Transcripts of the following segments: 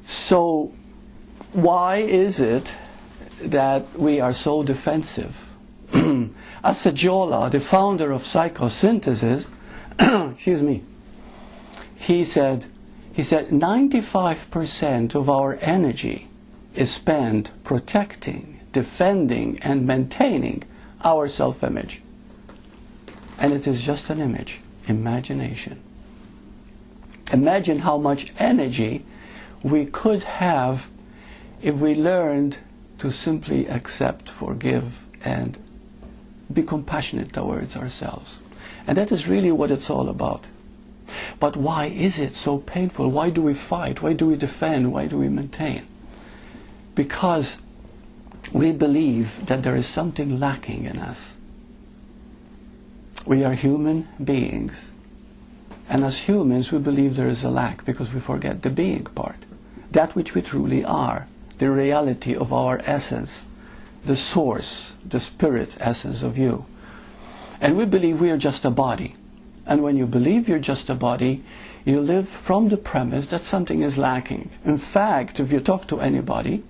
So why is it that we are so defensive? Assajola, the founder of psychosynthesis, excuse me, he said 95% of our energy is spent protecting, defending, and maintaining our self-image. And it is just an image, imagination. Imagine how much energy we could have if we learned to simply accept, forgive, and be compassionate towards ourselves. And that is really what it's all about. But why is it so painful? Why do we fight? Why do we defend? Why do we maintain? Because we believe that there is something lacking in us. We are human beings. And as humans, we believe there is a lack because we forget the being part. That which we truly are, the reality of our essence, the source, the spirit essence of you. And we believe we are just a body. And when you believe you're just a body, you live from the premise that something is lacking. In fact, if you talk to anybody,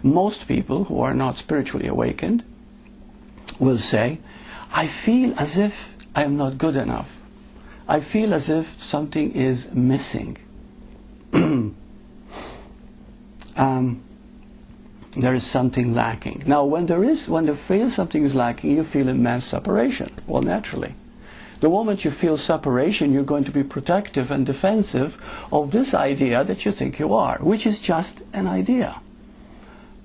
most people who are not spiritually awakened will say, I feel as if I am not good enough. I feel as if something is missing. There is something lacking. Now, when they feel something is lacking, you feel immense separation. Well, naturally. The moment you feel separation, you're going to be protective and defensive of this idea that you think you are, which is just an idea.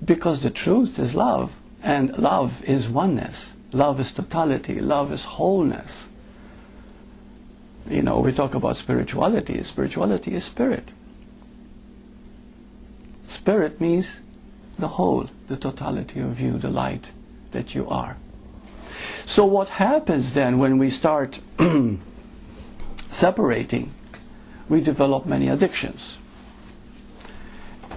Because the truth is love, and love is oneness. Love is totality. Love is wholeness. You know, we talk about spirituality. Spirituality is spirit. Spirit means the whole, the totality of you, the light that you are. So what happens then when we start separating? We develop many addictions.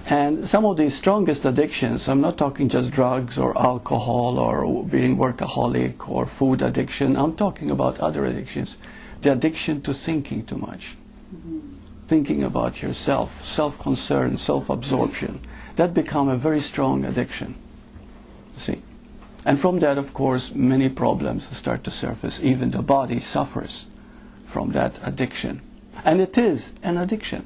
And some of the strongest addictions, I'm not talking just drugs or alcohol or being workaholic or food addiction, I'm talking about other addictions. The addiction to thinking too much. Thinking about yourself, self-concern, self-absorption. That become a very strong addiction. See? And from that, of course, many problems start to surface. Even the body suffers from that addiction. And it is an addiction.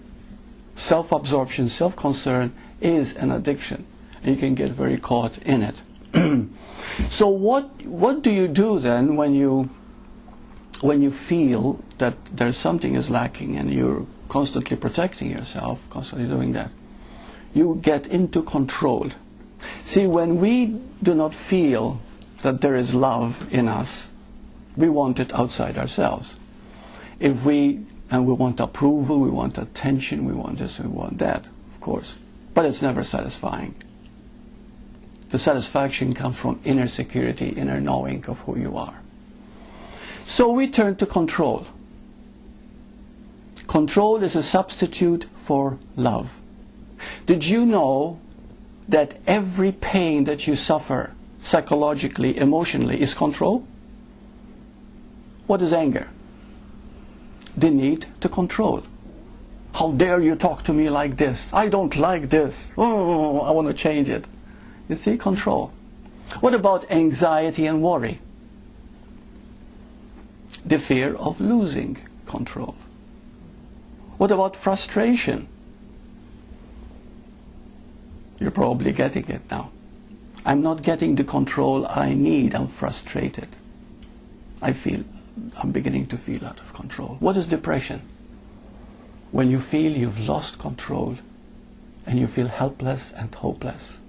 Self-absorption, self-concern is an addiction. And you can get very caught in it. So what do you do then when you feel that there's something is lacking and you're constantly protecting yourself, constantly doing that? You get into control. See, when we do not feel that there is love in us, we want it outside ourselves. We want approval, we want attention, we want this, we want that, of course. But it's never satisfying. The satisfaction comes from inner security, inner knowing of who you are. So we turn to control. Control is a substitute for love. Did you know that every pain that you suffer psychologically, emotionally, is control? What is anger? The need to control. How dare you talk to me like this? I don't like this. Oh, I want to change it. You see, control. What about anxiety and worry? The fear of losing control. What about frustration? You're probably getting it now. I'm not getting the control I need. I'm frustrated. I'm beginning to feel out of control. What is depression? When you feel you've lost control and you feel helpless and hopeless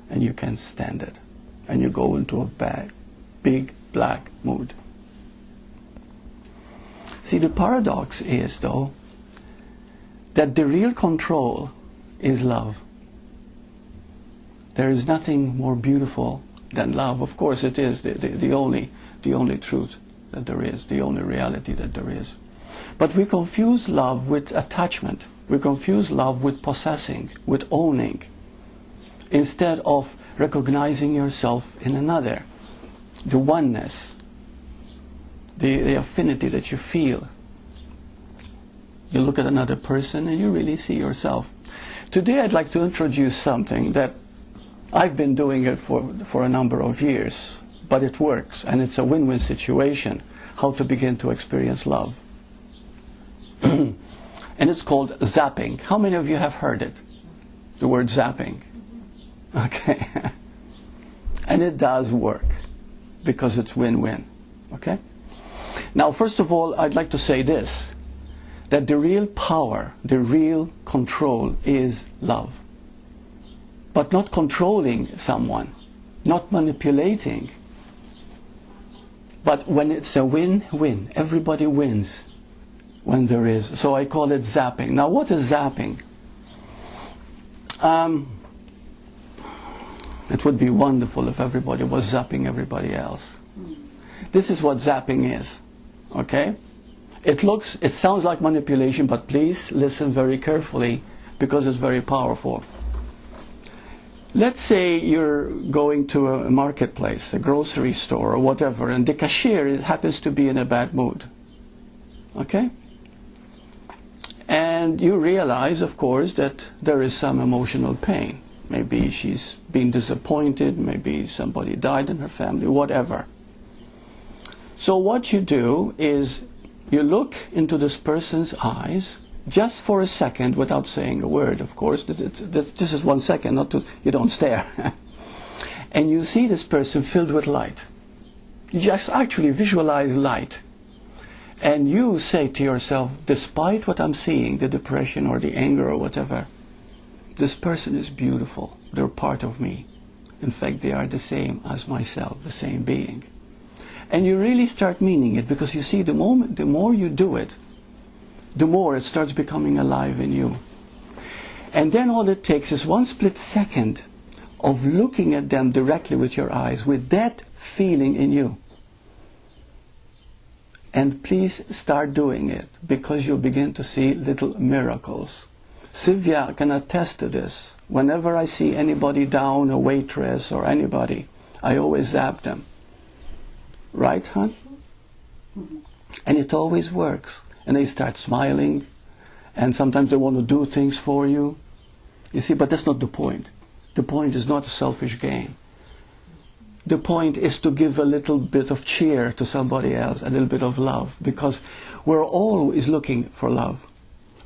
and you can't stand it and you go into a big black mood. See, the paradox is, though, that the real control is love. There is nothing more beautiful than love. Of course, it is the only truth that there is, the only reality that there is. But we confuse love with attachment. We confuse love with possessing, with owning, instead of recognizing yourself in another, the oneness, the affinity that you feel. You look at another person and you really see yourself. Today I'd like to introduce something that I've been doing it for a number of years, but it works, and it's a win-win situation, how to begin to experience love. And it's called zapping. How many of you have heard it? The word zapping. Okay. And it does work, because it's win-win. Okay? Now, first of all, I'd like to say this, that the real power, the real control is love. But not controlling someone, not manipulating. But when it's a win-win, everybody wins when there is. So I call it zapping. Now, what is zapping? It would be wonderful if everybody was zapping everybody else. This is what zapping is. Okay? It sounds like manipulation, but please listen very carefully, because it's very powerful. Let's say you're going to a marketplace, a grocery store, or whatever, and the cashier happens to be in a bad mood. Okay? And you realize, of course, that there is some emotional pain. Maybe she's been disappointed, maybe somebody died in her family, whatever. So what you do is you look into this person's eyes just for a second without saying a word, of course. This is 1 second, you don't stare. And you see this person filled with light. You just actually visualize light. And you say to yourself, despite what I'm seeing, the depression or the anger or whatever, this person is beautiful. They're part of me. In fact, they are the same as myself, the same being. And you really start meaning it, because you see, the more you do it, the more it starts becoming alive in you. And then all it takes is 1 split second of looking at them directly with your eyes, with that feeling in you. And please start doing it, because you'll begin to see little miracles. Sylvia can attest to this. Whenever I see anybody down, a waitress or anybody, I always zap them. Right, hon? And it always works. And they start smiling, and sometimes they want to do things for you. You see, but that's not the point. The point is not a selfish gain. The point is to give a little bit of cheer to somebody else, a little bit of love, because we're always looking for love.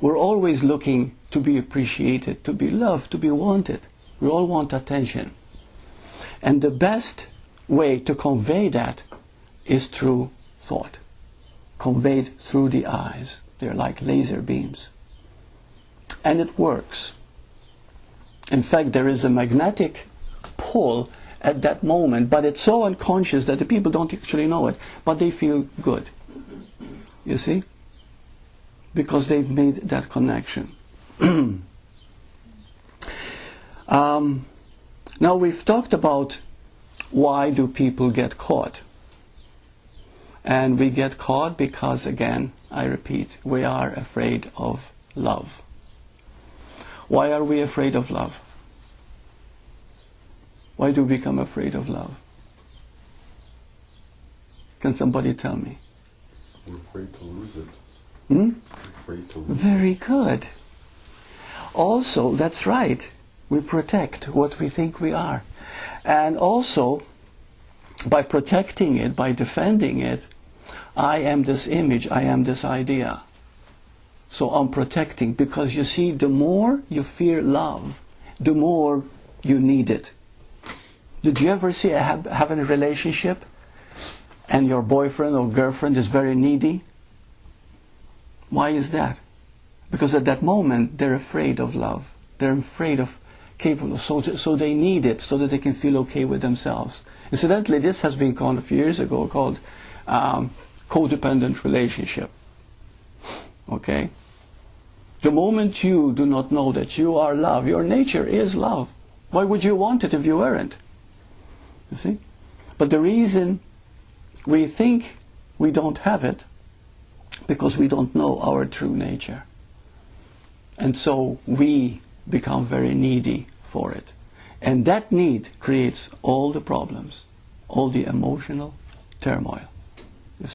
We're always looking to be appreciated, to be loved, to be wanted. We all want attention. And the best way to convey that is through thought, conveyed through the eyes. They're like laser beams. And it works. In fact, there is a magnetic pull at that moment, but it's so unconscious that the people don't actually know it, but they feel good. You see? Because they've made that connection. Now, we've talked about why do people get caught. And we get caught because, again, I repeat, we are afraid of love. Why are we afraid of love? Why do we become afraid of love? Can somebody tell me? We're afraid to lose it. Hmm? We're afraid to lose it. Very good. Also, that's right. We protect what we think we are. And also, by protecting it, by defending it, I am this image, I am this idea. So I'm protecting, because you see, the more you fear love, the more you need it. Did you ever see having a relationship and your boyfriend or girlfriend is very needy? Why is that? Because at that moment they're afraid of love. They're afraid of capable. So they need it so that they can feel okay with themselves. Incidentally, this has been called a few years ago called codependent relationship. Okay? The moment you do not know that you are love, your nature is love. Why would you want it if you weren't? You see? But the reason we think we don't have it, because we don't know our true nature. And so we become very needy for it. And that need creates all the problems, all the emotional turmoil.